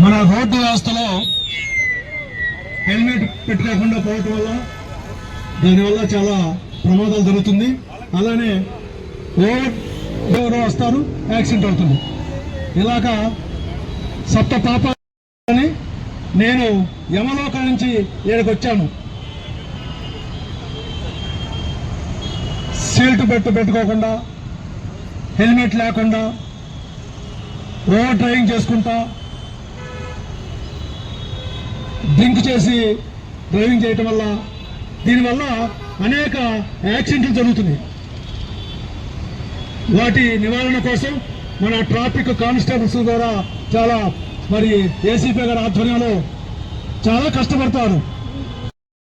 మన రోడ్డు వ్యవస్థలో హెల్మెట్ పెట్టుకోకుండా పోవటం వల్ల దానివల్ల చాలా ప్రమాదాలు జరుగుతుంది. అలానే ఎవరో వస్తారు, యాక్సిడెంట్ అవుతుంది. ఇలాగా సప్త పాపాలని నేను యమలోకం నుంచి ఇక్కడికి వచ్చాను. సీట్ బెల్ట్ పెట్టుకోకుండా, హెల్మెట్ లేకుండా, ఓవర్ డ్రైవింగ్ చేసుకుంటా, డ్రింక్ చేసి డ్రైవింగ్ చేయటం వల్ల దీనివల్ల అనేక యాక్సిడెంట్లు జరుగుతున్నాయి. వాటి నివారణ కోసం మన ట్రాఫిక్ కానిస్టేబుల్స్ ద్వారా చాలా మరి ఏసీపీ గారి ఆధ్వర్యంలో చాలా కష్టపడతారు.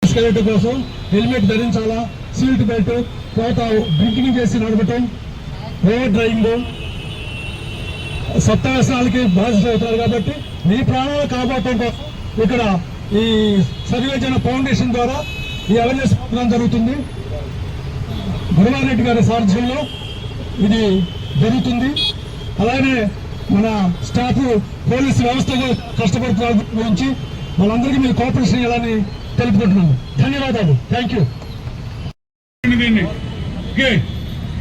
తీసుకెళ్ళటం కోసం హెల్మెట్ ధరించాలా, సీట్ బెల్ట్, తర్వాత డ్రింకింగ్ చేసి నడపటం, ఓవర్ డ్రైవింగ్, సప్తావ్యసనాలకి బాధ్యత అవుతారు. కాబట్టి మీ ప్రాణాలు కాపాడటం కోసం ఇక్కడ ఈ సర్వేజన ఫౌండేషన్ ద్వారా ఈ అవేర్నెస్ ప్రోగ్రాం జరుగుతుంది. గురువారెడ్డి గారి సారథ్యంలో ఇది జరుగుతుంది. అలాగే మన స్టాఫ్ పోలీసు వ్యవస్థగా కష్టపడుతున్న గురించి వాళ్ళందరికీ మీ కోఆపరేషన్ ఇవ్వాలని తెలుపుకుంటున్నాను. ధన్యవాదాలు. Thank you.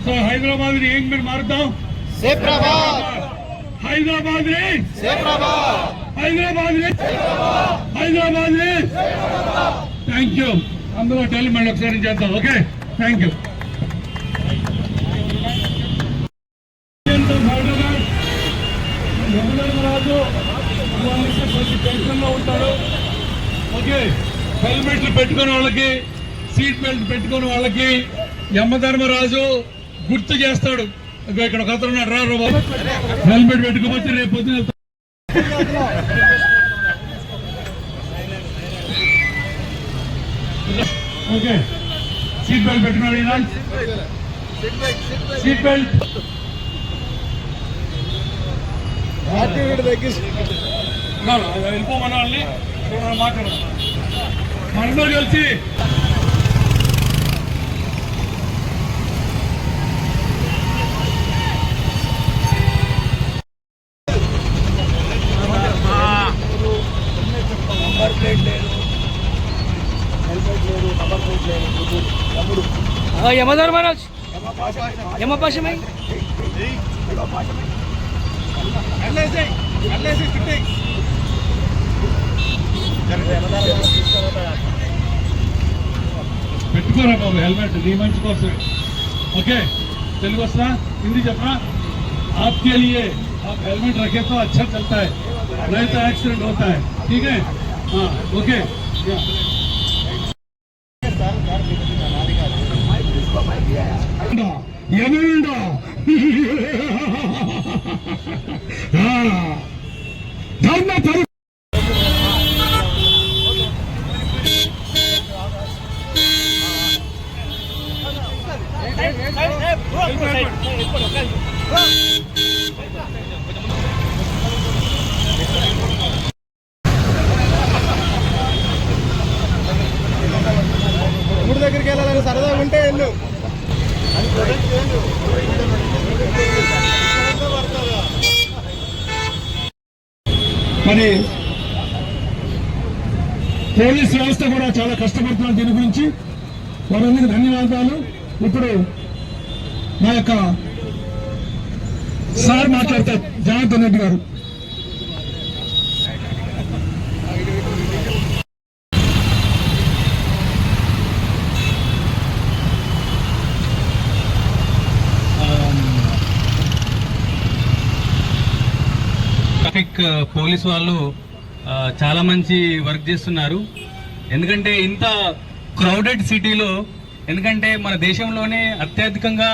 సో హైదరాబాద్ ని ఏం మీరు మారుద్దాం. హైదరాబాద్ ని హైదరాబాద్ ని థ్యాంక్ యూ. అందులో టెలిమెంట్ ఒకసారి చేద్దాం. Okay, thank you. Raju tension లో ఉంటాడు. ఓకే, హెల్మెట్లు పెట్టుకునే వాళ్ళకి, సీట్ బెల్ట్ పెట్టుకునే వాళ్ళకి యమధర్మరాజు గుర్తు చేస్తాడు. ఇక్కడ ఒక అతను ఉన్నాడు, రా బాబు, హెల్మెట్ పెట్టుకోవచ్చు రేపు పొద్దున. ఓకే, సీట్ బెల్ట్ పెట్టుకున్నాడు. సీట్ బెల్ట్ వెళ్ళిపోమన్న వాళ్ళని మాట్లాడదాం. మనందరూ కలిసి నంబర్ ప్లేట్ లేదు, హెల్మెట్ లేదు, నంబర్ ప్లేట్ లేదు. తమ్ముడు యమధర్మరాజ్ యమపాశమై పెట్టుకోరా బాబు హెల్మెట్, నీ మంచి కోసం. ఓకే, తెలుగు వస్తా, హింदी చెప్పరా. आपके लिए आप हेलमेट रखे तो अच्छा चलता है, नहीं तो एक्सीडेंट होता है. ठीक है, हाँ ओके. ఏమేంటో ధర్మ పరి ఊరి దగ్గరికి వెళ్ళాలని సరదాగా ఉంటే వెళ్ళు. మరి పోలీస్ వ్యవస్థ కూడా చాలా కష్టపడుతున్నారు. దీని గురించి వారందరికీ ధన్యవాదాలు. ఇప్పుడు మా యొక్క సార్ మాట్లాడతారు, జనార్దన్ రెడ్డి గారు. ట్రాఫిక్ పోలీస్ వాళ్ళు చాలా మంచి వర్క్ చేస్తున్నారు. ఎందుకంటే ఇంత క్రౌడెడ్ సిటీలో, ఎందుకంటే మన దేశంలోనే అత్యధికంగా